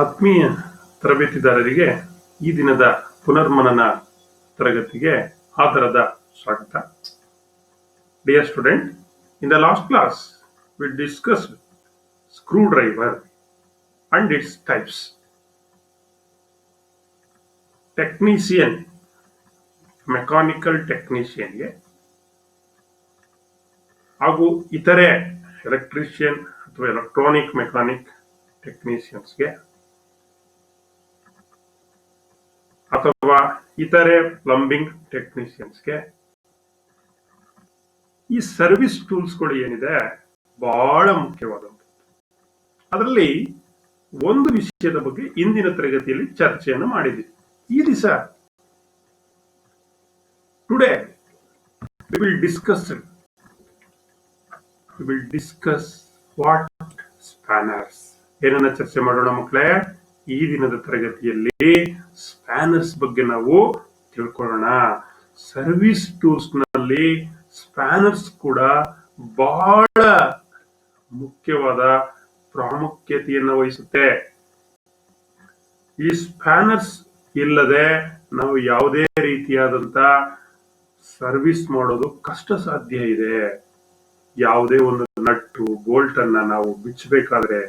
ಆತ್ಮೀಯ ತರಬೇತಿದಾರರಿಗೆ ಈ ದಿನದ ಪುನರ್ಮನನ ತರಗತಿಗೆ ಆದರದ ಸ್ವಾಗತ. Dear student, in the last class we discussed screwdriver and its types. Technician, mechanical ಟೆಕ್ನಿಷಿಯನ್ಗೆ ಹಾಗೂ ಇತರೆ ಎಲೆಕ್ಟ್ರಿಷಿಯನ್ ಅಥವಾ ಎಲೆಕ್ಟ್ರಾನಿಕ್ ಮೆಕ್ಯಾನಿಕ್ ಟೆಕ್ನಿಷಿಯನ್ಸ್ಗೆ ಅಥವಾ ಇತರೆ ಪ್ಲಂಬಿಂಗ್ ಟೆಕ್ನಿಷಿಯನ್ಸ್ಗೆ ಈ ಸರ್ವಿಸ್ ಟೂಲ್ಸ್ಗಳು ಏನಿದೆ ಬಹಳ ಮುಖ್ಯವಾದಂಥದ್ದು. ಅದರಲ್ಲಿ ಒಂದು ವಿಷಯದ ಬಗ್ಗೆ ಇಂದಿನ ತರಗತಿಯಲ್ಲಿ ಚರ್ಚೆಯನ್ನು ಮಾಡಿದ್ದೀವಿ. ಈ ದಿವಸ today we will discuss what spanners. ಏನನ್ನ ಚರ್ಚೆ ಮಾಡೋಣ ಮಕ್ಕಳೇ? ಈ ದಿನದ ತರಗತಿಯಲ್ಲಿ ಸ್ಪ್ಯಾನರ್ಸ್ ಬಗ್ಗೆ ನಾವು ತಿಳ್ಕೊಳ್ಳೋಣ. ಸರ್ವಿಸ್ ಟೂಲ್ಸ್ ನಲ್ಲಿ ಸ್ಪ್ಯಾನರ್ಸ್ ಕೂಡ ಬಹಳ ಮುಖ್ಯವಾದ ಪ್ರಾಮುಖ್ಯತೆಯನ್ನು ವಹಿಸುತ್ತೆ. ಈ ಸ್ಪ್ಯಾನರ್ಸ್ ಇಲ್ಲದೆ ನಾವು ಯಾವುದೇ ರೀತಿಯಾದಂತ ಸರ್ವಿಸ್ ಮಾಡೋದು ಕಷ್ಟ ಸಾಧ್ಯ ಇದೆ. ಯಾವುದೇ ಒಂದು ನಟ್ಟು ಬೋಲ್ಟ್ ಅನ್ನ ನಾವು ಬಿಚ್ಚಬೇಕಾದ್ರೆ,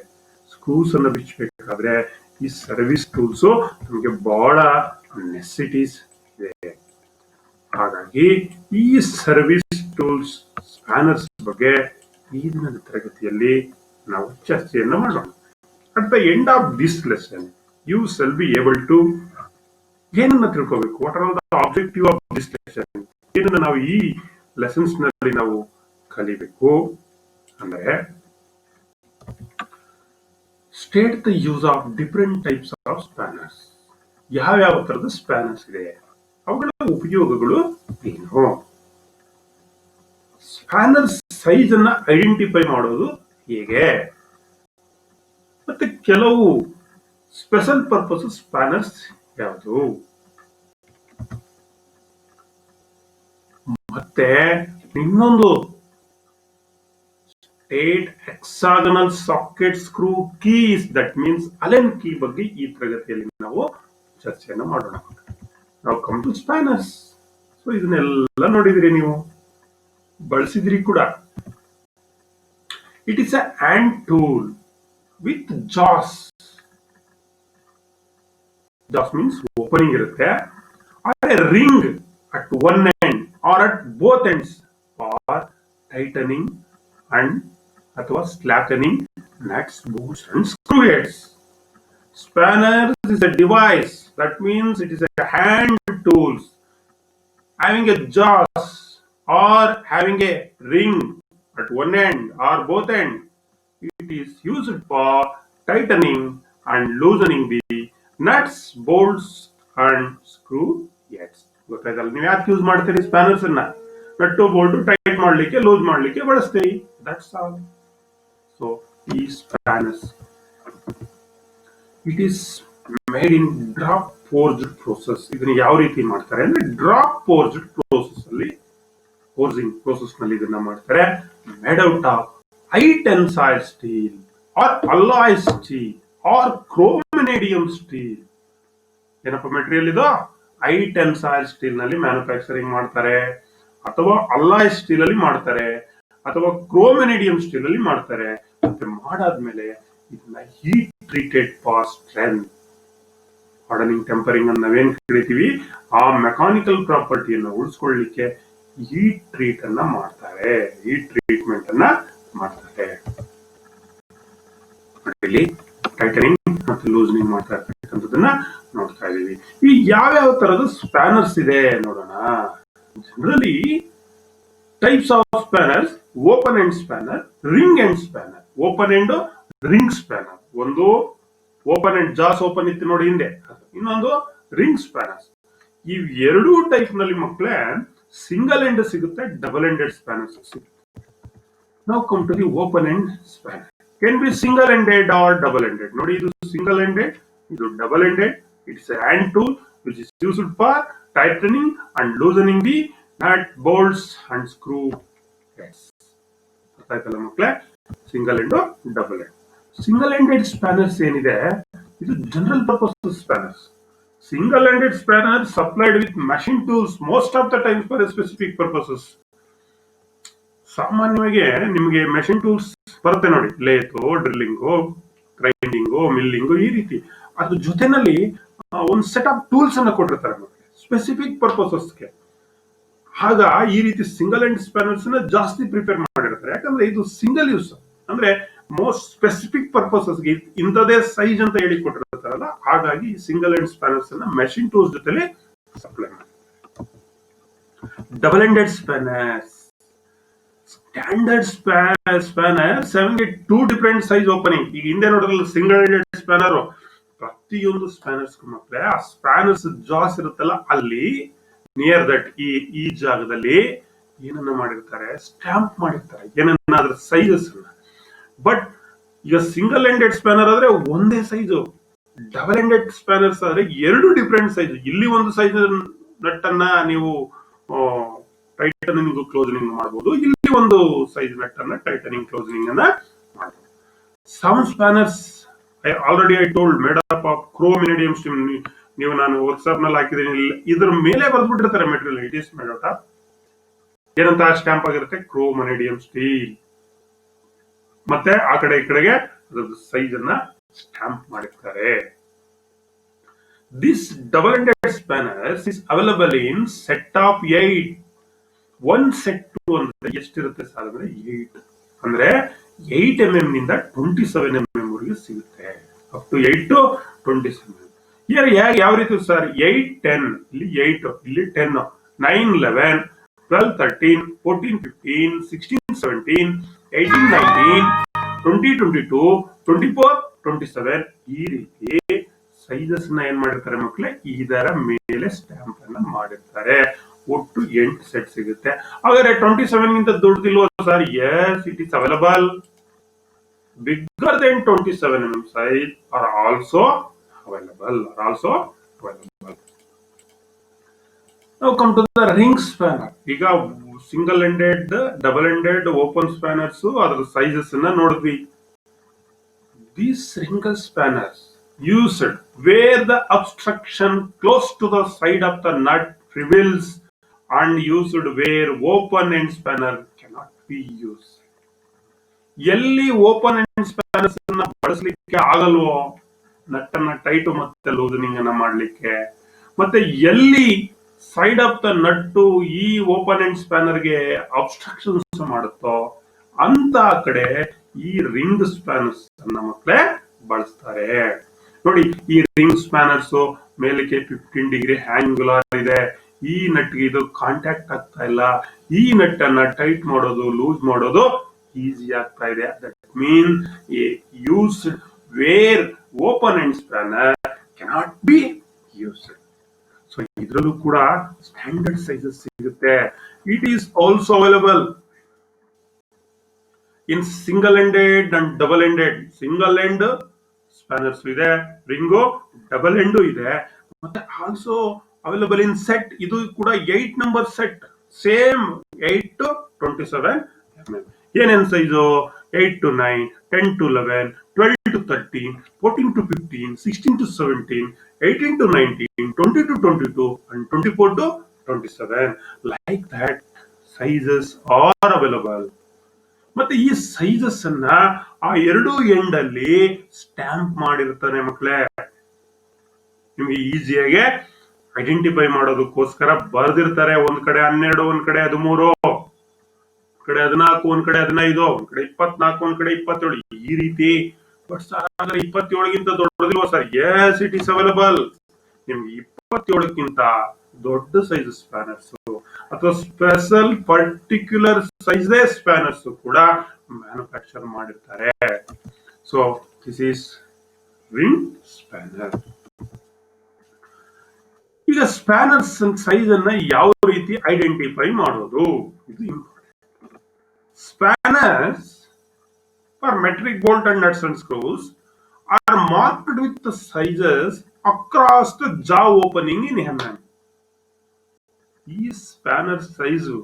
ಸ್ಕ್ರೂಸ್ ಅನ್ನ ಬಿಚ್ಚಬೇಕಾದ್ರೆ ಈ ಸರ್ವಿಸ್ ಟೂಲ್ಸ್ ನಮಗೆ ಬಹಳ ನೆಸೆಸಿಟೀಸ್ ಇದೆ. ಹಾಗಾಗಿ ಈ ಸರ್ವಿಸ್ ಟೂಲ್ಸ್ ಸ್ಪ್ಯಾನರ್ಸ್ ಬಗ್ಗೆ ಈ ದಿನದ ತರಗತಿಯಲ್ಲಿ ನಾವು ಚರ್ಚೆಯನ್ನು ಮಾಡೋಣ. At the end of this lesson you shall be able to ಏನನ್ನ ತಿಳ್ಕೋಬೇಕು, what are the objective of this lesson, ಏನನ್ನ ನಾವು ಈ ಲೆಸನ್ಸ್ ನಲ್ಲಿ ನಾವು ಕಲಿಬೇಕು ಅಂದ್ರೆ, state the use of different types of spanners. ಯಾವ್ಯಾವ ತರದ ಸ್ಪ್ಯಾನರ್ಸ್ ಇದೆ, ಅವುಗಳ ಉಪಯೋಗಗಳು ಏನು, ಸ್ಪ್ಯಾನರ್ ಸೈಜ್ ಅನ್ನ ಐಡೆಂಟಿಫೈ ಮಾಡೋದು ಹೇಗೆ, ಮತ್ತೆ ಕೆಲವು ಸ್ಪೆಷಲ್ ಪರ್ಪಸ್ ಸ್ಪ್ಯಾನರ್ಸ್ ಯಾವುದು, ಮತ್ತೆ ಇನ್ನೊಂದು state hexagonal socket screw keys, that means Allen key ಬಗ್ಗೆ ಈ ತರಗತಿಯಲ್ಲಿ ನಾವು ಚರ್ಚೆಯನ್ನು ಮಾಡೋಣ. ನಾವು ಕಮ್ ಟು ಸ್ಪ್ಯಾನರ್ಸ್. ಸೊ ಇದನ್ನೆಲ್ಲ ನೋಡಿದಿರಿ, ನೀವು ಬಳಸಿದಿರಿ ಕೂಡ. It is a hand tool with jaws. Jaws means opening ಇರುತ್ತೆ, or a ring at one end or at both ends for tightening and ಅಥವಾ slackening nuts, bolts and screw heads. Spanner is a device, that means it is a hand tools having a jaws or having a ring at one end or both end. It is used for tightening and loosening the nuts, bolts and screw heads. ಗೊತ್ತಾಯ್ತಲ್ಲ, ನೀವು ಯಾಕೆ use ಮಾಡ್ತೀರಿ spanners ಅನ್ನ? Nut bolt tight ಮಾಡ್ಲಿಕ್ಕೆ, loose ಮಾಡ್ಲಿಕ್ಕೆ ಬಳಸ್ತೀರಿ. That's all. So ಈ spanners, it is made in drop forged process. ಇದನ್ನ ಯಾವ ರೀತಿ ಮಾಡ್ತಾರೆ ಅಂದ್ರೆ, ಡ್ರಾಪ್ ಫೋರ್ಜ್ಡ್ ಪ್ರೋಸೆಸ್ ಅಲ್ಲಿ, ಫೋರ್ಜಿಂಗ್ ಪ್ರೋಸೆಸ್ ನಲ್ಲಿ ಇದನ್ನ ಮಾಡ್ತಾರೆ. Made out of high tensile steel or alloy steel or chrome vanadium steel. ಏನಪ್ಪ ಮೆಟೀರಿಯಲ್ ಇದು? ಹೈ ಟೆನ್ಸೈಲ್ ಸ್ಟೀಲ್ ನಲ್ಲಿ ಮ್ಯಾನುಫ್ಯಾಕ್ಚರಿಂಗ್ ಮಾಡ್ತಾರೆ, ಅಥವಾ ಅಲಾಯ್ ಸ್ಟೀಲ್ ಅಲ್ಲಿ ಮಾಡ್ತಾರೆ, ಅಥವಾ ಕ್ರೋಮಿನೇಡಿಯಂ ಸ್ಟೀಲ್ ಅಲ್ಲಿ ಮಾಡ್ತಾರೆ. ಮತ್ತೆ ಮಾಡಾದ್ಮೇಲೆ ಇದನ್ನ heat treated for strength. Hardening, tempering ಅಂತ ನಾವೇನ್ ಕರಿತೀವಿ, ಆ ಮೆಕ್ಯಾನಿಕಲ್ ಪ್ರಾಪರ್ಟಿಯನ್ನು ಉಳಿಸ್ಕೊಳ್ಳಿಕ್ಕೆ ಹೀಟ್ ಟ್ರೀಟ್ ಅನ್ನ ಮಾಡ್ತಾರೆ, ಹೀಟ್ ಟ್ರೀಟ್ಮೆಂಟ್ ಅನ್ನ ಮಾಡ್ತಾರೆ. ಇಲ್ಲಿ ಟೈಟನಿಂಗ್ ಮತ್ತು ಲೂಸನಿಂಗ್ ಮಾಡ್ತಾ ಇರ್ತಕ್ಕಂಥದ್ದನ್ನ ನೋಡ್ತಾ ಇದೀವಿ. ಈ ಯಾವ್ಯಾವ ತರದ ಸ್ಪ್ಯಾನರ್ಸ್ ಇದೆ ನೋಡೋಣ. Generally types of spanners: open end spanner, ring end spanner. Open end, ring spanner. ಒಂದು ಓಪನ್ ಎಂಡ್, ಜಾಸ್ ಓಪನ್ ಇತ್ತು ನೋಡಿ ಹಿಂದೆ, ಇನ್ನೊಂದು ರಿಂಗ್ ಸ್ಪ್ಯಾನರ್ಸ್. ಈ ಎರಡೂ ಟೈಪ್ ನಲ್ಲಿ ಮಕ್ಕಳೇ ಸಿಂಗಲ್ ಎಂಡ್ ಸಿಗುತ್ತೆ, ಡಬಲ್ ಎಂಡೆಡ್ ಸ್ಪ್ಯಾನರ್ಸ್ ಸಿಗುತ್ತೆ. ನಾವು come to the open end spanner. Can be single ended or double ended. ನೋಡಿ, ಇದು ಸಿಂಗಲ್ ಎಂಡೆಡ್, ಇದು double ended. It's a hand tool which is used for tightening and loosening the nut, bolts and screw heads. ಗೊತ್ತಾಯ್ತಲ್ಲ ಮಕ್ಕಳೇ? Single end, double end. Single ended spanners ಏನಿದೆ, ಇದು general purpose spanners. Single-ended spanner supplied with machine tools most of the times for a specific purposes. ಸಾಮಾನ್ಯವಾಗಿ ನಿಮಗೆ machine tools ಬರುತ್ತೆ ನೋಡಿ, lathe, drilling, ಗ್ರೈಂಡಿಂಗು, ಮಿಲ್ಲಿಂಗು, ಈ ರೀತಿ ಅದ್ರ ಜೊತೆನಲ್ಲಿ ಒಂದು ಸೆಟ್ ಆಫ್ ಟೂಲ್ಸ್ ಅನ್ನ ಕೊಟ್ಟಿರ್ತಾರೆ ಸ್ಪೆಸಿಫಿಕ್ ಪರ್ಪಸಸ್ಗೆ. ಆಗ ಈ ರೀತಿ ಸಿಂಗಲ್ ಎಂಡ್ ಸ್ಪ್ಯಾನರ್ಸ್ ನ ಜಾಸ್ತಿ ಪ್ರಿಪೇರ್ ಮಾಡಿರ್ತಾರೆ. ಯಾಕಂದ್ರೆ ಇದು ಸಿಂಗಲ್ ಯೂಸ್, ಅಂದ್ರೆ ಮೋಸ್ಟ್ ಸ್ಪೆಸಿಫಿಕ್ ಪರ್ಪಸಸ್ಗೆ ಇಂಥದೇ ಸೈಜ್ ಅಂತ ಹೇಳಿ ಕೊಟ್ಟಿರ್ತಾರಲ್ಲ, ಹಾಗಾಗಿ ಸಿಂಗಲ್ ಎಂಡ್ ಸ್ಪ್ಯಾನರ್ಸ್ ಅನ್ನ ಮೆಷಿನ್ ಟೂಲ್ಸ್ ಜೊತೆಲಿ ಸಪ್ಲೈ ಮಾಡಿ. Double ended spanners, standard spanner 2 different size opening. ಈಗ ಹಿಂದೆ ನೋಡಿದ್ರಲ್ಲ ಸಿಂಗಲ್ ಎಂಡೆಡ್ ಸ್ಪ್ಯಾನರ್, ಪ್ರತಿಯೊಂದು ಸ್ಪ್ಯಾನರ್ಸ್ ಮಕ್ಕಳೇ ಆ ಸ್ಪ್ಯಾನರ್ಸ್ ಜಾಸ್ ಇರುತ್ತಲ್ಲ, ಅಲ್ಲಿ ನಿಯರ್ ದಟ್ ಈ ಜಾಗದಲ್ಲಿ ಏನನ್ನ ಮಾಡಿರ್ತಾರೆ, ಸ್ಟ್ಯಾಂಪ್ ಮಾಡಿರ್ತಾರೆ ಏನನ್ನ, ಅದ್ರ ಸೈಜಸ್ ಅನ್ನ. ಬಟ್ ಈಗ ಸಿಂಗಲ್ ಎಂಡೆಡ್ ಸ್ಪ್ಯಾನರ್ ಆದ್ರೆ ಒಂದೇ ಸೈಜು, ಡಬಲ್ ಎಂಡೆಡ್ ಸ್ಪ್ಯಾನರ್ಸ್ ಆದ್ರೆ 2 ಡಿಫರೆಂಟ್ ಸೈಜ್. ಇಲ್ಲಿ ಒಂದು ಸೈಜ್ ನಟ್ ಅನ್ನ ನೀವು ಟೈಟನಿಂಗ್ ಕ್ಲೋಸನಿಂಗ್ ಮಾಡಬಹುದು, ಇಲ್ಲಿ ಒಂದು ಸೈಜ್ ನಟ್ ಅನ್ನ ಟೈಟನಿಂಗ್ ಕ್ಲೋಸನಿಂಗ್ ಅನ್ನ ಮಾಡಬಹುದು. Some spanners already I told made up of chrome iridium steel. ನೀವು ನಾನು ವರ್ಕ್ಶಾಪ್ ನಲ್ಲಿ ಹಾಕಿದ್ದೀನಿ, ಇದ್ರ ಮೇಲೆ ಬರ್ದ್ಬಿಟ್ಟಿರ್ತಾರೆ material, it is made out of ಏನಂತ ಸ್ಟ್ಯಾಂಪ್ ಆಗಿರುತ್ತೆ, ಕ್ರೋಮ್ ಇರಿಡಿಯಂ ಸ್ಟೀಲ್. ಮತ್ತೆ ಆ ಕಡೆ ಈ ಕಡೆಗೆ ಅದ್ರದ್ದು ಸೈಜ್ ಅನ್ನ ಸ್ಟ್ಯಾಂಪ್ ಮಾಡಿರ್ತಾರೆ. This double ended spanners is available in set of 8. ಒಂದ್ ಸೆಟ್ ಅಂದ್ರೆ ಎಷ್ಟಿರುತ್ತೆ ಸರ್ ಅಂದ್ರೆ 8, ಅಂದ್ರೆ 8 mm ನಿಂದ 27 mm ವರೆಗೆ ಸಿಗುತ್ತೆ. Up to 8 to 27 mm. ಯಾವ ರೀತಿ ಸರ್, 8, 10, ಇಲ್ಲಿ 8, ಇಲ್ಲಿ 10, 9, 11, 12, 13, 14, 15, 16, 17, 18, 19, 20, 22, 24, 27 ಈ ರೀತಿ ಸೈಜಸ್ ನ ಏನ್ ಮಾಡಿರ್ತಾರೆ ಮಕ್ಕಳೇ, ಇದರ ಮೇಲೆ ಸ್ಟ್ಯಾಂಪ್ ಅನ್ನ ಮಾಡಿರ್ತಾರೆ. ಒಟ್ಟು 8 ಸೆಟ್ ಸಿಗುತ್ತೆ. ಹಾಗಾದ್ರೆ 27 ಗಿಂತ ದೊಡ್ಡದಿಲ್ವ sir? Yes, it is available. Bigger than 27 mm size are also available. Now come to the ring spanner. ಈಗ single ended, double ended, open spanners ಅದರ ಸೈಜಸ್ ಅನ್ನ ನೋಡಿದ್ವಿ. These single spanners used where the obstruction close to the side of the nut reveals and used where open end spanner cannot be used. ಎಲ್ಲಿ open end spanners ಅನ್ನ ಬಳಸಲಿಕ್ಕೆ ಆಗಲ್ವೋ, nut ಅನ್ನ tight ಮತ್ತೆ loosening ಅನ್ನ ಮಾಡ್ಲಿಕ್ಕೆ, ಮತ್ತೆ ಎಲ್ಲಿ ಸೈಡ್ ಆಫ್ ದ ನಟ್ಟು ಈ open end spanner ಗೆ ಅಬ್ಸ್ಟ್ರಕ್ಷನ್ಸ್ ಮಾಡುತ್ತೋ ಅಂತ ಕಡೆ ಈ ರಿಂಗ್ ಸ್ಪ್ಯಾನರ್ಸ್ ಅನ್ನ ಮಕ್ಕಳೇ ಬಳಸ್ತಾರೆ. ನೋಡಿ, ಈ ರಿಂಗ್ ಸ್ಪ್ಯಾನರ್ಸ್ ಮೇಲಕ್ಕೆ 15 ಡಿಗ್ರಿ ಆಂಗ್ಯುಲರ್ ಇದೆ. ಈ ನಟ್ಗೆ ಇದು ಕಾಂಟ್ಯಾಕ್ಟ್ ಆಗ್ತಾ ಇಲ್ಲ. ಈ ನಟ್ ಅನ್ನ ಟೈಟ್ ಮಾಡೋದು, ಲೂಸ್ ಮಾಡೋದು ಈಸಿ ಆಗ್ತಾ ಇದೆ. That mean used where open end spanner cannot be used. So ಇದರಲ್ಲೂ ಕೂಡ ಸ್ಟ್ಯಾಂಡರ್ಡ್ ಸೈಜಸ್ ಸಿಗುತ್ತೆ. It is also available in single ended and double ended. Single end spanners ಇದೆ, ರಿಂಗು, ಡಬಲ್ ಎಂಡು ಇದೆ, ಮತ್ತೆ also available in set. ಇದು ಕೂಡ 8 number set, same 8 to 27 mm. ಏನೇನು size? 8 to 9, 10 to 11, 12 to 13, 14 to 15, 16 to 17, 18 to 19, 20 to 22 and 24 to 27. Like that sizes are available. ಮತ್ತೆ ಈ sizes ಅನ್ನ ಆ 2 ಎಂಡ್ ಅಲ್ಲಿ ಸ್ಟ್ಯಾಂಪ್ ಮಾಡಿರ್ತಾನೆ ಮಕ್ಕಳೇ. ನಿಮ್ಗೆ ಈಸಿಯಾಗಿ ಐಡೆಂಟಿಫೈ ಮಾಡೋದಕ್ಕೋಸ್ಕರ ಬರ್ದಿರ್ತಾರೆ. ಒಂದ್ ಕಡೆ 12, ಒಂದ್ ಕಡೆ 13, ಒಂದ್ ಕಡೆ 14, ಒಂದ್ ಕಡೆ 15, ಒಂದ್ ಕಡೆ 24, ಒಂದ್ ಕಡೆ 27 ಈ ರೀತಿ. ಬಟ್ ಸರ್ 27ಗಿಂತ ದೊಡ್ಡದಿಲ್ವಾ sir? Yes, it is available. ನಿಮ್ಗೆ 27ಕ್ಕಿಂತ ದೊಡ್ಡ ಸೈಜ್ ಸ್ಪ್ಯಾನರ್ಸ್ ಅಥವಾ ಸ್ಪೆಷಲ್ ಪರ್ಟಿಕ್ಯುಲರ್ ಸೈಜ್ ಸ್ಪ್ಯಾನರ್ಸ್ ಕೂಡ ಮ್ಯಾನುಫ್ಯಾಕ್ಚರ್ ಮಾಡಿರ್ತಾರೆ. So this is ring spanner. ಈಗ ಸ್ಪ್ಯಾನರ್ಸ್ ಸೈಜ್ ಅನ್ನ ಯಾವ ರೀತಿ ಐಡೆಂಟಿಫೈ ಮಾಡೋದು, ಇದು important. Spanners for metric bolt and nuts and screws are marked with the sizes across the jaw opening in mm. ಈ spanner size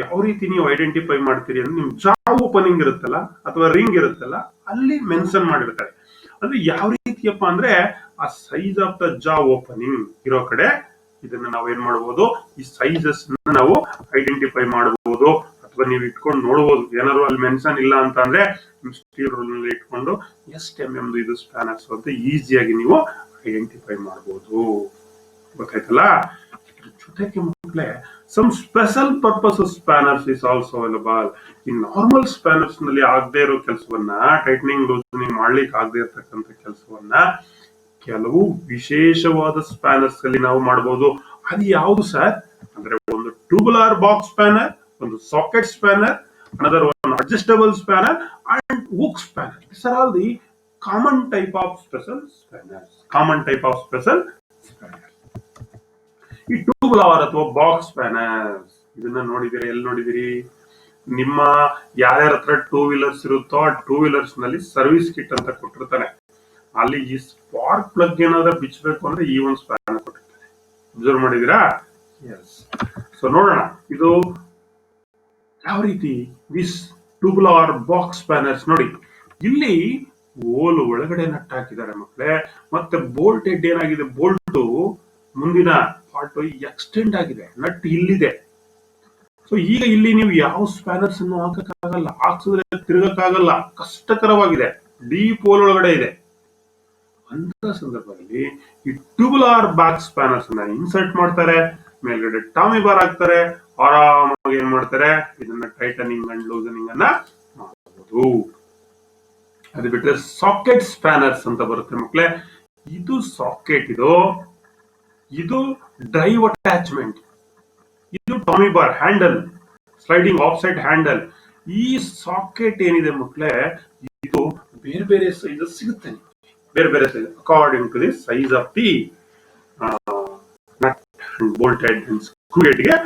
ಯಾವ ರೀತಿ ನೀವು ಐಡೆಂಟಿಫೈ ಮಾಡ್ತೀರಿ ಅಂದ್ರೆ, ನಿಮ್ ಜಾ ಓಪನಿಂಗ್ ಇರುತ್ತಲ್ಲ ಅಥವಾ ರಿಂಗ್ ಇರುತ್ತಲ್ಲ, ಅಲ್ಲಿ ಮೆನ್ಷನ್ ಮಾಡಿರ್ತಾರೆ. ಅಂದ್ರೆ ಯಾವ ರೀತಿ ರೀತಿಯಪ್ಪ ಅಂದ್ರೆ ಆ ಸೈಜ್ ಆಫ್ ದ ಜಾ ಓಪನಿಂಗ್ ಇರೋ ಕಡೆ ಇದನ್ನ ನಾವೇನ್ ಮಾಡಬಹುದು, ಈ ಸೈಜಸ್ ನಾವು ಐಡೆಂಟಿಫೈ ಮಾಡಬಹುದು, ಅಥವಾ ನೀವು ಇಟ್ಕೊಂಡು ನೋಡಬಹುದು. ಏನಾದ್ರು ಅಲ್ಲಿ ಮೆನ್ಷನ್ ಇಲ್ಲ ಅಂತ ಅಂದ್ರೆ ಸ್ಟೀಲ್ ರೂಲ್ ನಲ್ಲಿ ಇಟ್ಕೊಂಡು ಎಷ್ಟು MM ಇದು ಸ್ಪ್ಯಾನರ್ಸ್ ಅಂತ ಈಸಿಯಾಗಿ ನೀವು ಐಡೆಂಟಿಫೈ ಮಾಡಬಹುದು. ಗೊತ್ತಾಯ್ತಲ್ಲ? ಜೊತೆಗೆ ಮಕ್ಕಳೇ some special purposes spanners is also available. ಈ ನಾರ್ಮಲ್ ಸ್ಪ್ಯಾನರ್ಸ್ ನಲ್ಲಿ ಆಗದೆ ಇರೋ ಕೆಲಸವನ್ನ, ಟೈಟ್ನಿಂಗ್ ಲೂಸನಿಂಗ್ ಮಾಡ್ಲಿಕ್ಕೆ ಆಗದೆ ಇರತಕ್ಕಂತ ಕೆಲಸವನ್ನ ಕೆಲವು ವಿಶೇಷವಾದ ಸ್ಪ್ಯಾನರ್ಸ್ ಅಲ್ಲಿ ನಾವು ಮಾಡಬಹುದು. ಅದು ಯಾವುದು ಸರ್ ಅಂದ್ರೆ, ಒಂದು ಟ್ಯೂಬುಲಾರ್ ಬಾಕ್ಸ್ ಸ್ಪ್ಯಾನರ್, ಒಂದು socket spanner, another one adjustable spanner and hook spanner. These are all the common type of special spanners. ಈ ಟ್ಯೂಬುಲಾರ್ ಅಥವಾ ಬಾಕ್ಸ್ ಸ್ಪ್ಯಾನರ್ಸ್ ಇದನ್ನ ನೋಡಿದಿರಿ, ಎಲ್ಲಿ ನೋಡಿದಿರಿ? ನಿಮ್ಮ ಯಾರ್ಯಾರ ಹತ್ರ 2 ವೀಲರ್ಸ್ ಇರುತ್ತೋ ಆ 2 ವೀಲರ್ಸ್ ನಲ್ಲಿ ಸರ್ವಿಸ್ ಕಿಟ್ ಅಂತ ಕೊಟ್ಟಿರ್ತಾನೆ. ಅಲ್ಲಿ ಈ ಸ್ಪಾರ್ಕ್ ಪ್ಲಗ್ ಏನಾದ್ರೂ ಬಿಚ್ಚಬೇಕು ಅಂದ್ರೆ ಈ ಒಂದು ಸ್ಪ್ಯಾನರ್ ಕೊಟ್ಟಿರ್ತಾನೆ. ಅಬ್ಸರ್ವ್ ಮಾಡಿದಿರಾ? ಎಸ್. ಸೊ ನೋಡೋಣ ಇದು ಯಾವ ರೀತಿ. ದಿಸ್ ಟ್ಯೂಬುಲಾರ್ ಬಾಕ್ಸ್ ಸ್ಪ್ಯಾನರ್ಸ್ ನೋಡಿ, ಇಲ್ಲಿ ಹೋಲ್ ಒಳಗಡೆ ನಟ್ ಹಾಕಿದ್ದಾರೆ ಮಕ್ಕಳೇ. ಮತ್ತೆ ಬೋಲ್ಟ್ ಹೆಡ್ ಏನಾಗಿದೆ, ಬೋಲ್ಟ್ ಮುಂದಿನ ಪಾರ್ಟ್ ಎಕ್ಸ್ಟೆಂಡ್ ಆಗಿದೆ, ನಟ್ ಇಲ್ಲಿದೆ. ಸೊ ಈಗ ಇಲ್ಲಿ ನೀವು ಯಾವ ಸ್ಪ್ಯಾನರ್ಸ್ ಅನ್ನು ಹಾಕಕ್ಕಾಗಲ್ಲ, ಹಾಕ್ಸಿದ್ರೆ ತಿರುಗಕ್ಕಾಗಲ್ಲ, ಕಷ್ಟಕರವಾಗಿದೆ, ಡೀಪ್ ಹೋಲ್ ಒಳಗಡೆ ಇದೆ. ಅಂತ ಸಂದರ್ಭದಲ್ಲಿ ಈ ಟ್ಯೂಬುಲಾರ್ ಬಾಕ್ಸ್ ಸ್ಪ್ಯಾನರ್ಸ್ ಅನ್ನ ಇನ್ಸರ್ಟ್ ಮಾಡ್ತಾರೆ, ಮೇಲ್ಗಡೆ ಟಾಮಿ ಬಾರ್ ಹಾಕ್ತಾರೆ, ಆರಾಮಾಗಿ ಏನ್ ಮಾಡ್ತಾರೆ, ಇದನ್ನ ಟೈಟನಿಂಗ್ ಅಂಡ್ ಲೂಸನಿಂಗ್ ಅನ್ನ ಮಾಡಬಹುದು. ಅದು ಬಿಟ್ಟರೆ ಸಾಕೆಟ್ ಸ್ಪ್ಯಾನರ್ಸ್ ಅಂತ ಬರುತ್ತೆ ಮಕ್ಕಳೇ. ಇದು ಸಾಕೆಟ್, ಇದು ಡ್ರೈವ್ ಅಟ್ಯಾಚ್ಮೆಂಟ್, ಇದು tommy bar handle, sliding off side handle. ಈ ಸಾಕೆಟ್ ಏನಿದೆ ಮಕ್ಕಳೇ, ಇದು ಬೇರೆ ಬೇರೆ ಸೈಜಸ್ ಸಿಗುತ್ತೆ, ಬೇರೆ ಬೇರೆ size according to the size of the nut and bolt head and screw head ಗೆ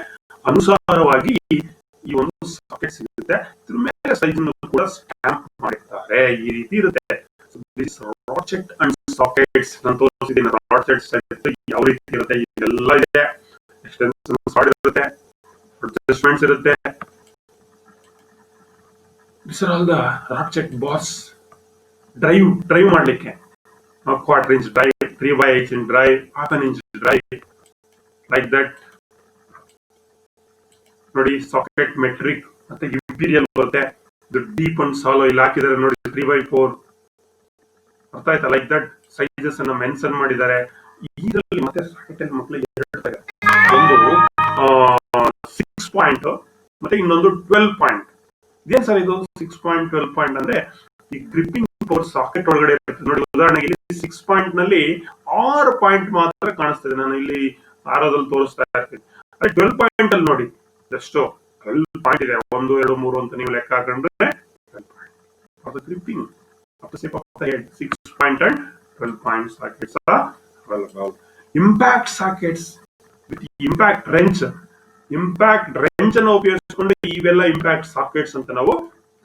ಅನುಸಾರವಾಗಿ ಈ ಒಂದು ಸಾಕೆಟ್ ಸಿಗುತ್ತೆ. ಇದ್ರ ಮೇಲೆ ಸೈಜ್ ಕೂಡ ಸ್ಟ್ಯಾಂಪ್ ಮಾಡಿರ್ತಾರೆ. ಈ ರೀತಿ ಇರುತ್ತೆ. ರಾಚೆಟ್ ಅಂಡ್ ಸಾಕೆಟ್ಸ್ ನಾನು ತೋರಿಸಿದ್ದೀನಿ. ರಾಚೆಟ್ ಸೆಟ್ ಯಾವ ರೀತಿ ಇರುತ್ತೆ, ಇದೆಲ್ಲ ಇದೆ. ಎಕ್ಸ್ಟೆನ್ಷನ್ ಸಾಡ್ ಇರುತ್ತೆ, ಅಡ್ಜಸ್ಟ್ಮೆಂಟ್ಸ್ ಇರುತ್ತೆ. This are all the ratchet bars. Drive ಮಾಡ್ಲಿಕ್ಕೆ quarter inch drive, 3/8 inch drive, 1/2 inch drive, like that. ನೋಡಿ ಸಾಕೆಟ್ ಮೆಟ್ರಿಕ್ ಮತ್ತೆ ಇಂಪೀರಿಯಲ್ ಬರುತ್ತೆ. ಇದು ಡೀಪ್ ಅಂಡ್ ಸಾಲೋ ಇಲ್ಲಿ ಹಾಕಿದ್ದಾರೆ ನೋಡಿ, 3/4. ಅರ್ಥ ಆಯ್ತಾ? ಲೈಕ್ ದಟ್ ಸೈಜಸ್ ಅನ್ನ ಮೆನ್ಷನ್ ಮಾಡಿದ್ದಾರೆ. ಇದರಲ್ಲಿ ಮತ್ತೆ ಸಾಕೆಟ್ ಅಲ್ಲಿ ಮಕ್ಕಳಿಗೆ ಒಂದು 6 ಪಾಯಿಂಟ್ ಮತ್ತೆ ಇನ್ನೊಂದು 12 ಪಾಯಿಂಟ್. ಇದೇನ್ ಸರ್ ಇದು 6 ಪಾಯಿಂಟ್ 12 ಪಾಯಿಂಟ್ ಅಂದ್ರೆ, ಈ ಗ್ರಿಪ್ಪಿಂಗ್ ಪವರ್ ಸಾಕೆಟ್ ಒಳಗಡೆ ಇರುತ್ತೆ ನೋಡಿ. ಉದಾಹರಣೆಗೆ ಇಲ್ಲಿ 6 ಪಾಯಿಂಟ್ ನಲ್ಲಿ 6 ಪಾಯಿಂಟ್ ಮಾತ್ರ ಕಾಣಿಸ್ತದೆ. ನಾನು ಇಲ್ಲಿ ಆರೋದಲ್ಲಿ ತೋರಿಸ್ತಾ ಇರ್ತೀನಿ. 12 ಪಾಯಿಂಟ್ ಅಲ್ಲಿ ನೋಡಿ ಎಷ್ಟು 12 ಪಾಯಿಂಟ್ ಇದೆ. 1 2 3 ಅಂತ ನೀವು ಲೆಕ್ಕ ಹಾಕೊಂಡ್ರೆ gripping of the shape of the head. 6 point and 12 point sockets are available. Impact sockets with impact wrench. Impact wrench ಅನ್ನು ಉಪಯೋಗಿಸಿಕೊಂಡು ಇವೆಲ್ಲ ಇಂಪ್ಯಾಕ್ಟ್ ಸಾಕೆಟ್ಸ್ ಅಂತ ನಾವು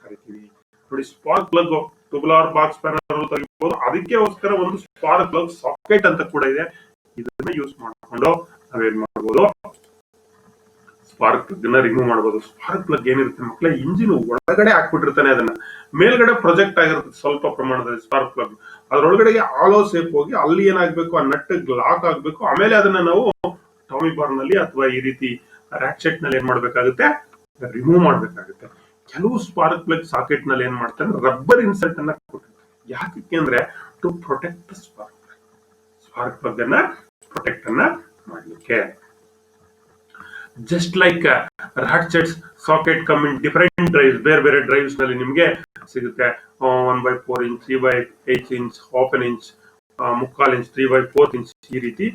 ಕರಿತೀವಿ. ನೋಡಿ ಸ್ಪಾರ್ಕ್ ಪ್ಲಗ್ ಟ್ಯೂಬುಲಾರ್ ಬಾಕ್ಸ್ ಸ್ಪ್ಯಾನರ್ ತೆಗಿಬಹುದು. ಅದಕ್ಕೋಸ್ಕರ ಒಂದು ಸ್ಪಾರ್ಕ್ ಪ್ಲಗ್ ಸಾಕೆಟ್ ಅಂತ ಕೂಡ ಇದೆ. ಇದನ್ನ ಯೂಸ್ ಮಾಡಿಕೊಂಡು ನಾವೇನ್ ಮಾಡಬಹುದು, ಸ್ಪಾರ್ಕ್ ಪ್ಲಗ್ ಅನ್ನ ರಿಮೂವ್ ಮಾಡಬಹುದು. ಸ್ಪಾರ್ಕ್ ಪ್ಲಗ್ ಏನಿರುತ್ತೆ ಮಕ್ಕಳೇ, ಇಂಜಿನ್ ಒಳಗಡೆ ಹಾಕ್ಬಿಟ್ಟಿರ್ತಾನೆ, ಅದನ್ನ ಮೇಲ್ಗಡೆ ಪ್ರೊಜೆಕ್ಟ್ ಆಗಿರುತ್ತೆ ಸ್ವಲ್ಪ ಪ್ರಮಾಣದಲ್ಲಿ ಸ್ಪಾರ್ಕ್ ಪ್ಲಗ್. ಅದ್ರೊಳಗಡೆಗೆ ಆಲೋ ಸೇಪ್ ಹೋಗಿ ಅಲ್ಲಿ ಏನಾಗ್ಬೇಕು, ಆ ನಟ್ ಲಾಕ್ ಆಗ್ಬೇಕು. ಆಮೇಲೆ ಅದನ್ನ ನಾವು ಟಾಮಿ ಬಾರ್ ನಲ್ಲಿ ಅಥವಾ ಈ ರೀತಿ ರಾಚೆಟ್ ನಲ್ಲಿ ಏನ್ ಮಾಡ್ಬೇಕಾಗುತ್ತೆ, ರಿಮೂವ್ ಮಾಡ್ಬೇಕಾಗುತ್ತೆ. ಕೆಲವು ಸ್ಪಾರ್ಕ್ ಪ್ಲಗ್ ಸಾಕೆಟ್ ನಲ್ಲಿ ಏನ್ ಮಾಡ್ತಾರೆ, ರಬ್ಬರ್ ಇನ್ಸರ್ಟ್ ಅನ್ನ ಕೊಟ್ಟಿರ್ತಾರೆ. ಯಾಕೆ ಅಂದ್ರೆ ಟು ಪ್ರೊಟೆಕ್ಟ್ ಸ್ಪಾರ್ಕ್ ಪ್ಲಗ್ ಅನ್ನ ಪ್ರೊಟೆಕ್ಟ್ ಅನ್ನ ಮಾಡ್ಲಿಕ್ಕೆ. Just like ratchets socket come in different drives. ಬೇರೆ ಬೇರೆ ಡ್ರೈವ್ಸ್ ನಲ್ಲಿ ನಿಮ್ಗೆ ಸಿಗುತ್ತೆ. 1/4 inch, 3/8 inch, 1/2 inch, 3/4 inch, 3/4 inch. ಈ ರೀತಿ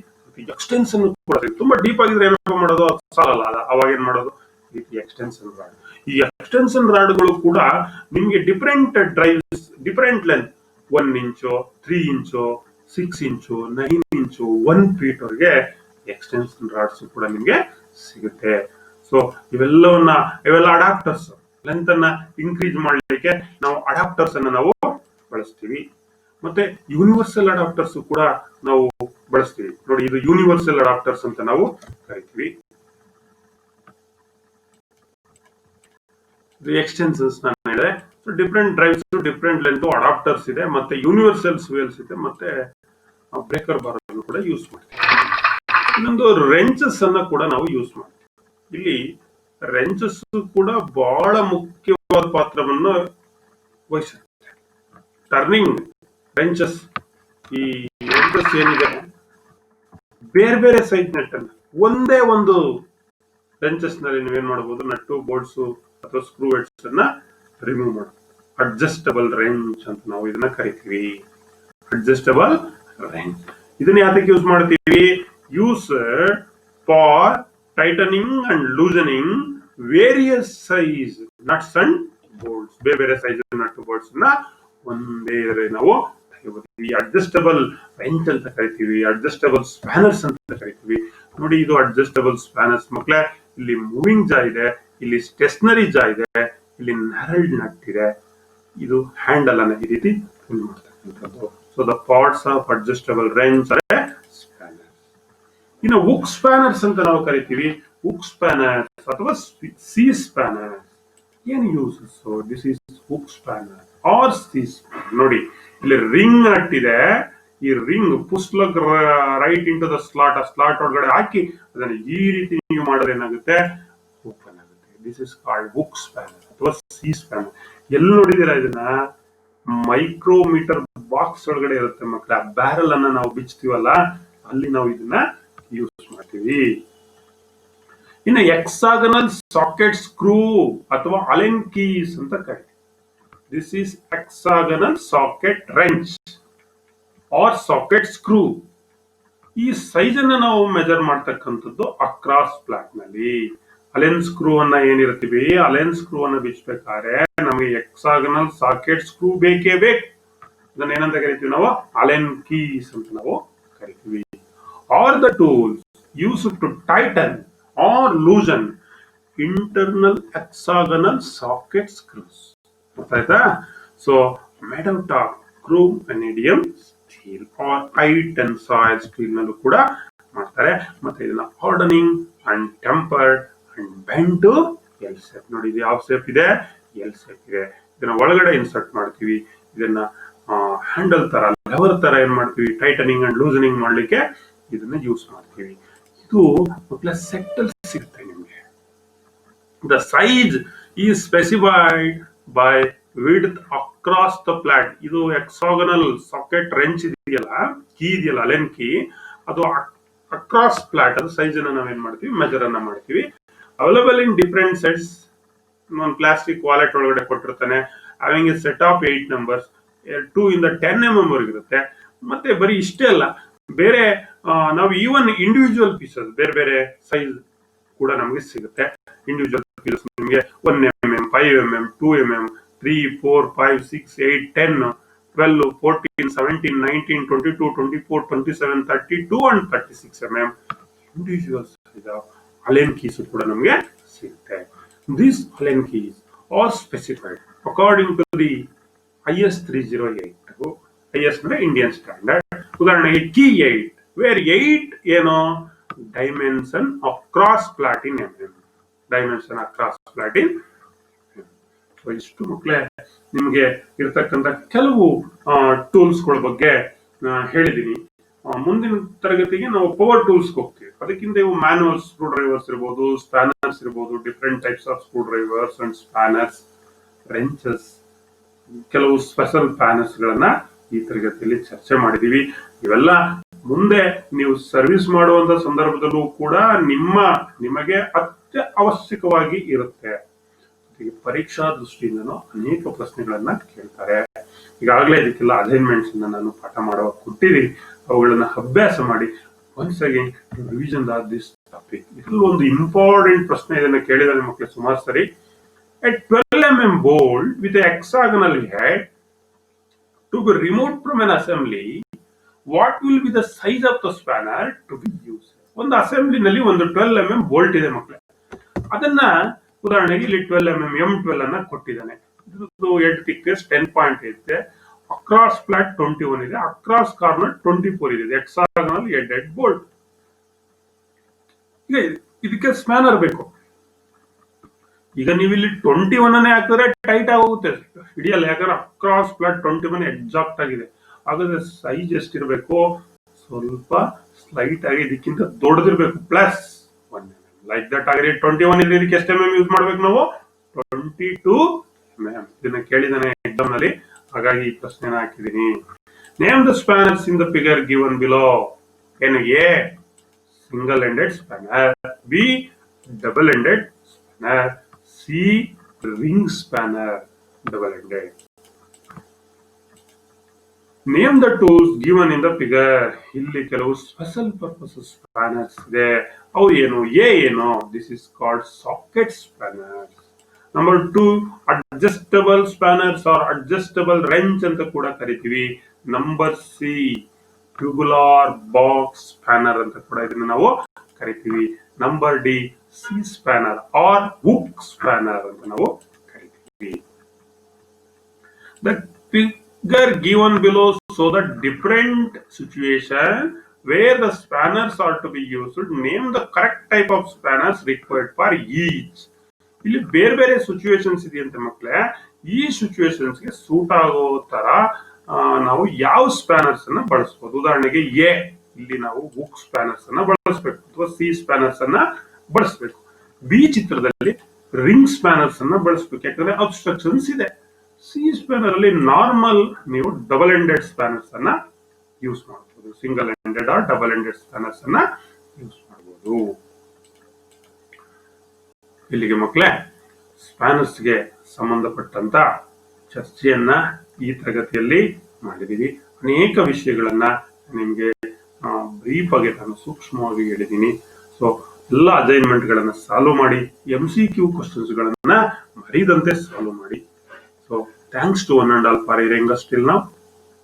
ಎಕ್ಸ್ಟೆನ್ಷನ್ ಕೂಡ ತುಂಬಾ ಡೀಪ್ ಆಗಿದ್ರೆ ಏನಪ್ಪ ಮಾಡೋದು, ಸಾಲಲ್ಲ. ಅವಾಗ ಏನ್ ಮಾಡೋದು, ಈ ರೀತಿ ಎಕ್ಸ್ಟೆನ್ಷನ್ ರಾಡ್. ಈ ಎಕ್ಸ್ಟೆನ್ಷನ್ ರಾಡ್ಗಳು ಕೂಡ ನಿಮ್ಗೆ different drives, different length, 1 inch, 3 inch, 6 inch, 9 inch, 1 feet ವರೆಗೆ ಎಕ್ಸ್ಟೆನ್ಷನ್ ರಾಡ್ಸ್ ಕೂಡ ನಿಮ್ಗೆ ಸಿಗುತ್ತೆ. ಸೊ ಇವೆಲ್ಲ ಅಡಾಪ್ಟರ್ಸ್. ಲೆಂತ್ ಅನ್ನ ಇನ್ಕ್ರೀಸ್ ಮಾಡಲಿಕ್ಕೆ ನಾವು ಅಡಾಪ್ಟರ್ಸ್ ಅನ್ನ ನಾವು ಬಳಸ್ತೀವಿ. ಮತ್ತೆ ಯೂನಿವರ್ಸಲ್ ಅಡಾಪ್ಟರ್ಸ್ ಕೂಡ ನಾವು ಬಳಸ್ತೀವಿ. ನೋಡಿ ಇದು ಯೂನಿವರ್ಸಲ್ ಅಡಾಪ್ಟರ್ಸ್ ಅಂತ ನಾವು ಕರಿತೀವಿ. ಎಕ್ಸ್ಟೆನ್ಷನ್ಸ್ ನಾನು ಹೇಳಿದೆ, so different drives, different length, adapters ಇದೆ, ಮತ್ತೆ ಯೂನಿವರ್ಸಲ್ ಸ್ವೇಲ್ಸ್ ಇದೆ, ಮತ್ತೆ ಬ್ರೇಕರ್ ಬಾರ್ ಅನ್ನು ಕೂಡ ಯೂಸ್ ಮಾಡ್ತೀವಿ. ಇನ್ನೊಂದು ರೆಂಚಸ್ ಅನ್ನ ಕೂಡ ನಾವು ಯೂಸ್ ಮಾಡ್ತೀವಿ. ಇಲ್ಲಿ ರೆಂಚಸ್ ಕೂಡ ಬಹಳ ಮುಖ್ಯವಾದ ಪಾತ್ರವನ್ನು ವಹಿಸುತ್ತೆ. ಟರ್ನಿಂಗ್ ರೆಂಚಸ್, ಈ ರೆಂಚಸ್ ಏನಿದೆ ಬೇರೆ ಬೇರೆ ಸೈಜ್ ನಟ್ ಅನ್ನ ಒಂದೇ ಒಂದು ರೆಂಚಸ್ ನಲ್ಲಿ ನೀವೇನ್ ಮಾಡಬಹುದು, ನಟ್ಟು ಬೋಲ್ಟ್ಸ್ ಅಥವಾ ಸ್ಕ್ರೂ ಹೆಡ್ಸ್ ಅನ್ನ ರಿಮೂವ್ ಮಾಡಬಹುದು. ಅಡ್ಜಸ್ಟಬಲ್ ರೆಂಚ್ ಅಂತ ನಾವು ಇದನ್ನ ಕರಿತೀವಿ. ಅಡ್ಜಸ್ಟಬಲ್ ರೆಂಚ್ ಇದನ್ನ ಯಾತಕ್ಕೆ ಯೂಸ್ ಮಾಡ್ತೀವಿ? Use for tightening and loosening various size nuts and bolts. ಬೇರೆ ಬೇರೆ ಸೈಜ್ ನಟ್ ಬೋಲ್ಟ್ಸ್ ನ ಒಂದೇ ನಾವು ಅಡ್ಜಸ್ಟಬಲ್ ರೆಂಚ್ ಅಂತ ಕರಿತೀವಿ, ಅಡ್ಜಸ್ಟಬಲ್ ಸ್ಪ್ಯಾನರ್ಸ್ ಅಂತ ಕರಿತೀವಿ. ನೋಡಿ, ಇದು ಅಡ್ಜಸ್ಟಬಲ್ ಸ್ಪ್ಯಾನರ್ಸ್ ಮಕ್ಕಳೇ. ಇಲ್ಲಿ ಮೂವಿಂಗ್ ಜಾ ಇದೆ, ಇಲ್ಲಿ ಸ್ಟೇಷನರಿ ಜಾ ಇದೆ, ಇಲ್ಲಿ ನರಲ್ಡ್ ನಟ್ ಇದೆ, ಇದು ಹ್ಯಾಂಡಲ್ ಅನ್ನ ಈ ರೀತಿ ಫಿಲ್ ಮಾಡ್ತಕ್ಕಂಥದ್ದು. So the parts of adjustable wrench spanners. ಇನ್ನು ಹುಕ್ ಸ್ಪ್ಯಾನರ್ಸ್ ಅಂತ ನಾವು ಕರಿತೀವಿ. ಹುಕ್ ಸ್ಪ್ಯಾನರ್ಸ್ ಅಥವಾ ಸಿ ಸ್ಪ್ಯಾನರ್ಸ್ ಏನ್ uses? This is hook spanner or C spanner. ನೋಡಿ, ಇಲ್ಲಿ ರಿಂಗ್ ನಟ್ ಇದೆ. ಈ ರಿಂಗ್ ಪುಸ್ಲಗ್ ರೈಟ್ ಇಂಟು ದ ಸ್ಲಾಟ್, ಆ ಸ್ಲಾಟ್ ಒಳಗಡೆ ಹಾಕಿ ಅದನ್ನ ಈ ರೀತಿ ನೀವು ಮಾಡಿದ್ರೆ ಏನಾಗುತ್ತೆ? ಓಪನ್ ಆಗುತ್ತೆ. This is called hook spanner ಅಥವಾ ಸಿ ಸ್ಪ್ಯಾನರ್. ಎಲ್ಲಿ ನೋಡಿದೀರಾ ಇದನ್ನ? ಮೈಕ್ರೋಮೀಟರ್ ಬಾಕ್ಸ್ ಒಳಗಡೆ ಇರುತ್ತೆ ಮಕ್ಕಳ. ಬ್ಯಾರಲ್ ಅನ್ನ ನಾವು ಬಿಚ್ತೀವಲ್ಲ, ಅಲ್ಲಿ ನಾವು ಇದನ್ನ ಯೂಸ್ ಮಾಡ್ತೀವಿ. ಇನ್ನು ಎಕ್ಸಾಗನಲ್ ಸಾಕೆಟ್ ಸ್ಕ್ರೂ ಅಥವಾ ಅಲೆನ್ ಕೀಸ್ ಅಂತ ಕರಿತೀವಿ. This is hexagonal socket wrench or socket screw. ಈ ಸೈಜ್ ಅನ್ನ ನಾವು ಮೆಜರ್ ಮಾಡ್ತಕ್ಕಂಥದ್ದು ಅಕ್ರಾಸ್ ಫ್ಲಾಟ್ ನಲ್ಲಿ. ಅಲೆನ್ ಸ್ಕ್ರೂ ಅನ್ನ ಏನಿರ್ತೀವಿ, ಅಲೆನ್ ಸ್ಕ್ರೂ ಅನ್ನ ಬಿಚ್ಚಬೇಕಾದ್ರೆ ನಮಗೆ ಎಕ್ಸಾಗನಲ್ ಸಾಕೆಟ್ ಸ್ಕ್ರೂ ಬೇಕೇ ಬೇಕು. ಇದನ್ನ ಏನಂತ ಕರಿತೀವಿ ನಾವು? ಅಲೆನ್ ಕೀಸ್ ಅಂತ ನಾವು ಕರಿತೀವಿ. Are the tools use to tighten or loosen internal hexagonal socket screws. ಗೊತ್ತಾಯ್ತಾ? So made out of chrome vanadium steel or high tensile steel ನಲ್ಲೂ ಕೂಡ ಮಾಡ್ತಾರೆ. ಮತ್ತೆ ಇದನ್ನ hardening and tempered and bend to L shape. ನೋಡಿ, ಇದು ಯಾವ shape ಇದೆ? ಎಲ್ ಶೇಪ್ ಇದೆ. ಇದನ್ನ ಒಳಗಡೆ ಇನ್ಸರ್ಟ್ ಮಾಡ್ತೀವಿ. ಇದನ್ನ ಹ್ಯಾಂಡಲ್ ತರ, ಲೆವರ್ ತರ ಏನ್ ಮಾಡ್ತೀವಿ? ಟೈಟನಿಂಗ್ ಅಂಡ್ ಲೂಸನಿಂಗ್ ಮಾಡ್ಲಿಕ್ಕೆ ಇದನ್ನ ಯೂಸ್ ಮಾಡ್ತೀವಿ. ಇದು ಸೆಟ್ ಅಲ್ಲಿ ಸಿಗುತ್ತೆ ನಿಮ್ಗೆ. The size is specified by width across the flat. ಇದು ಎಕ್ಸಾಗನಲ್ ಸಾಕೆಟ್ ರೆಂಚ್ ಇದೆಯಲ್ಲ, ಕೀ ಇದೆಯಲ್ಲ, ಅಲೆನ್ ಕೀ, ಅದು ಅಕ್ರಾಸ್ ಫ್ಲಾಟ್ ಅದು ಸೈಜ್ ಅನ್ನ ನಾವೇನ್ ಮಾಡ್ತೀವಿ? ಮೆಜರ್ ಅನ್ನ ಮಾಡ್ತೀವಿ. Available in different sets. ಒಂದು ಪ್ಲಾಸ್ಟಿಕ್ ವಾಲೆಟ್ ಒಳಗಡೆ ಕೊಟ್ಟಿರ್ತಾನೆ. Having a set of 8 numbers, 2 ಇಂದ 10 mm ವರೆಗಿರುತ್ತೆ. ಮತ್ತೆ ಬರೀ ಇಷ್ಟೇ ಅಲ್ಲ, ಬೇರೆ ನಾವು ಈವನ್ ಇಂಡಿವಿಜುವಲ್ ಪೀಸಸ್ ಬೇರೆ ಬೇರೆ ಸೈಜ್ ಕೂಡ ನಮಗೆ ಸಿಗುತ್ತೆ. ಇಂಡಿವಿಜುವಲ್ ಪೀಸಸ್ ನಿಮಗೆ 1 mm, 5 mm, 2 mm, 3, 4, 5, 6, 8, 10, 12, 14, 17, 19, 22, 24, 27, 32 and 36 mm individual size Allen keys ಕೂಡ ನಮಗೆ ಸಿಗುತ್ತೆ. These Allen keys are specified according to the IS 308. IS ಅಂದ್ರೆ ಇಂಡಿಯನ್ ಸ್ಟ್ಯಾಂಡರ್ಡ್. ಉದಾಹರಣೆಗೆ ಕೀ 8, ವೇರ್ 8 ಏನೋ ಡೈಮೆನ್ಷನ್ ಅಕ್ರಾಸ್ ಫ್ಲಾಟ್ ಇನ್ mm. ಡೈಮೆನ್ಷನ್ ಅಕ್ರಾಸ್ ಫ್ಲಾಟ್ ಇನ್. ಇಷ್ಟು ಮಕ್ಕಳೇ ನಿಮಗೆ ಇರತಕ್ಕಂಥ ಕೆಲವು ಟೂಲ್ಸ್ಗಳ ಬಗ್ಗೆ ಹೇಳಿದೀನಿ. ಮುಂದಿನ ತರಗತಿಗೆ ನಾವು ಪವರ್ ಟೂಲ್ಸ್ ಹೋಗ್ತೀವಿ. ಅದಕ್ಕಿಂತ ಇವು ಮ್ಯಾನುವಲ್ ಸ್ಕ್ರೂ ಡ್ರೈವರ್ಸ್ ಇರಬಹುದು, ಸ್ಪ್ಯಾನರ್ಸ್ ಇರಬಹುದು, different types of screw drivers and spanners, wrenches, ಕೆಲವು ಸ್ಪೆಷಲ್ ಪ್ಯಾನರ್ಸ್ ಗಳನ್ನ ಈ ತರಗತಿಯಲ್ಲಿ ಚರ್ಚೆ ಮಾಡಿದೀವಿ. ಇವೆಲ್ಲ ಮುಂದೆ ನೀವು ಸರ್ವಿಸ್ ಮಾಡುವಂತ ಸಂದರ್ಭದಲ್ಲೂ ಕೂಡ ನಿಮಗೆ ಅತ್ಯ ಅವಶ್ಯಕವಾಗಿ ಇರುತ್ತೆ. ಪರೀಕ್ಷಾ ದೃಷ್ಟಿಯಿಂದನೂ ಅನೇಕ ಪ್ರಶ್ನೆಗಳನ್ನ ಕೇಳ್ತಾರೆ. ಈಗಾಗಲೇ ಇದಕ್ಕೆಲ್ಲ ಅಸೈನ್ಮೆಂಟ್ಸ್ ನಾನು ಪಾಠ ಮಾಡುವ ಕೊಟ್ಟಿದ್ದೀನಿ. ಅವುಗಳನ್ನ ಅಭ್ಯಾಸ ಮಾಡಿ once again revision of this topic. ಇದರಲ್ಲಿ ಒಂದು ಇಂಪಾರ್ಟೆಂಟ್ ಪ್ರಶ್ನೆ ಇದನ್ನ ಕೇಳಿದಾರೆ ಮಕ್ಕಳು ಸುಮಾರು ಸರಿ. A 12 mm bolt with a hexagonal head to be removed from an assembly, what will be the size of the spanner to be used? ಒಂದು assembly ನಲ್ಲಿ ಒಂದು 12 mm ಬೋಲ್ಟ್ ಇದೆ ಮಕ್ಕಳೇ. ಅದನ್ನ ಉದಾಹರಣೆಗೆ ಇಲ್ಲಿ 12 mm M12 ಅನ್ನ ಕೊಟ್ಟಿದ್ದಾನೆ. ಇದ್ರದ್ದು ಹೆಡ್ ಥಿಕ್ನೆಸ್ 10.8 ಇದೆ. ಅಕ್ರಾಸ್ ಫ್ಲಾಟ್ 21 ಇದೆ. ಅಕ್ರಾಸ್ ಕಾರ್ನರ್ 24 ಇದೆ. Hexagonal head bolt. ಈಗ ಇದಕ್ಕೆ ಸ್ಪ್ಯಾನರ್ ಬೇಕು. ಈಗ ನೀವು ಇಲ್ಲಿ 21 ಅನ್ನೇ ಹಾಕಿದ್ರೆ ಟೈಟ್ ಆಗಿ ಹೋಗುತ್ತೆ, ಹಿಡಿಯಲ್ಲ. ಯಾಕಂದ್ರೆ ಅಕ್ರಾಸ್ ಫ್ಲಡ್ 21 ಎಕ್ಸಾಕ್ಟ್ ಆಗಿದೆ. ಹಾಗಾದ್ರೆ ಸೈಜ್ ಎಷ್ಟಿರ್ಬೇಕು? ಸ್ವಲ್ಪ ಸ್ಲೈಟ್ ಆಗಿ ಇದಕ್ಕಿಂತ ದೊಡ್ಡದಿರ್ಬೇಕು, ಪ್ಲಸ್ 1 ಲೈಕ್ ದಟ್ ಆಗಿದೆ. 21 ಇದ್ರೆ ಇದಕ್ಕೆ ಎಷ್ಟು ಯೂಸ್ ಮಾಡ್ಬೇಕು ನಾವು? 22 mm. ಇದನ್ನ ಕೇಳಿದಾನೆ ಎಕ್ಸಾಮ್ ನಲ್ಲಿ, ಹಾಗಾಗಿ ಈ ಪ್ರಶ್ನೆನ ಹಾಕಿದೀನಿ. Name the spanners in the figure given below. ಏನು? A single ended spanner, B double ended spanner, C ring spanner double ended. Name the tools given in the figure. ಇಲ್ಲಿ ಕೆಲವು ಸ್ಪೆಷಲ್ ಪರ್ಪಸ್ ಸ್ಪ್ಯಾನರ್ಸ್ ಇದೆ. ಅವು ಏನು? ಎ ಏನು? This is called socket spanners. Number 2 adjustable spanners or adjustable wrench ಅಂತ ಕೂಡ ಕರಿತೀವಿ. Number C tubular box spanner ಅಂತ ಕೂಡ ಇದನ್ನ ನಾವು ಕರಿತೀವಿ. Number D C spanner or hook spanner ಅಂತ ನಾವು ಕರಿತೀವಿ. The figure given below show the different situation where the spanners are to be used. Name the correct type of spanners required for each. ಇಲ್ಲಿ ಬೇರೆ ಬೇರೆ situations ಇದೆಯಂತೆ ಮಕ್ಕಳೇ. ಈ situations ಗೆ ಸೂಟ್ ಆಗೋ ತರ ನಾವು ಯಾವ ಸ್ಪ್ಯಾನರ್ಸ್ ಅನ್ನ ಬಳಸಬಹುದು. ಉದಾಹರಣೆಗೆ ಎ, ಇಲ್ಲಿ ನಾವು ಹುಕ್ ಸ್ಪ್ಯಾನರ್ಸ್ ಅನ್ನ ಬಳಸಬೇಕು ಅಥವಾ ಸಿ ಸ್ಪ್ಯಾನರ್ಸ್ ಅನ್ನ ಬಳಸಬೇಕು. ಬಿ ಚಿತ್ರದಲ್ಲಿ ರಿಂಗ್ ಸ್ಪ್ಯಾನರ್ಸ್ ಅನ್ನ ಬಳಸಬೇಕು, ಯಾಕಂದ್ರೆ ಅಬ್ಸ್ಟ್ರಕ್ಷನ್ಸ್ ಇದೆ. ಸಿ ಸ್ಪ್ಯಾನರ್ ಅಲ್ಲಿ ನಾರ್ಮಲ್ ನೀವು ಡಬಲ್ ಎಂಡೆಡ್ ಸ್ಪ್ಯಾನರ್ಸ್ ಅನ್ನ ಯೂಸ್ ಮಾಡಬಹುದು. Single ended or double ended spanners ಅನ್ನ ಯೂಸ್ ಮಾಡಬಹುದು. ಇಲ್ಲಿಗೆ ಮಕ್ಕಳೇ ಸ್ಪ್ಯಾನರ್ಸ್ಗೆ ಸಂಬಂಧಪಟ್ಟಂತ ಚರ್ಚೆಯನ್ನ ಈ ತರಗತಿಯಲ್ಲಿ ಮಾಡಿದೀವಿ. ಅನೇಕ ವಿಷಯಗಳನ್ನ ನಿಮ್ಗೆ ಬ್ರೀಫ್ ಆಗಿ ನಾನು ಸೂಕ್ಷ್ಮವಾಗಿ ಹೇಳಿದ್ದೀನಿ. ಸೊ ಎಲ್ಲ ಅಸೈನ್ಮೆಂಟ್ ಗಳನ್ನ ಸಾಲ್ವ್ ಮಾಡಿ, MCQ ಕ್ವಶನ್ಸ್ ಗಳನ್ನ ಮರೀದಂತೆ ಸಾಲ್ವ್ ಮಾಡಿ. So thanks to one and all for hearing us till now.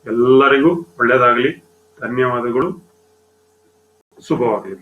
ಎಲ್ಲರಿಗೂ ಒಳ್ಳೆಯದಾಗಲಿ. ಧನ್ಯವಾದಗಳು. ಶುಭವಾಗಲಿ.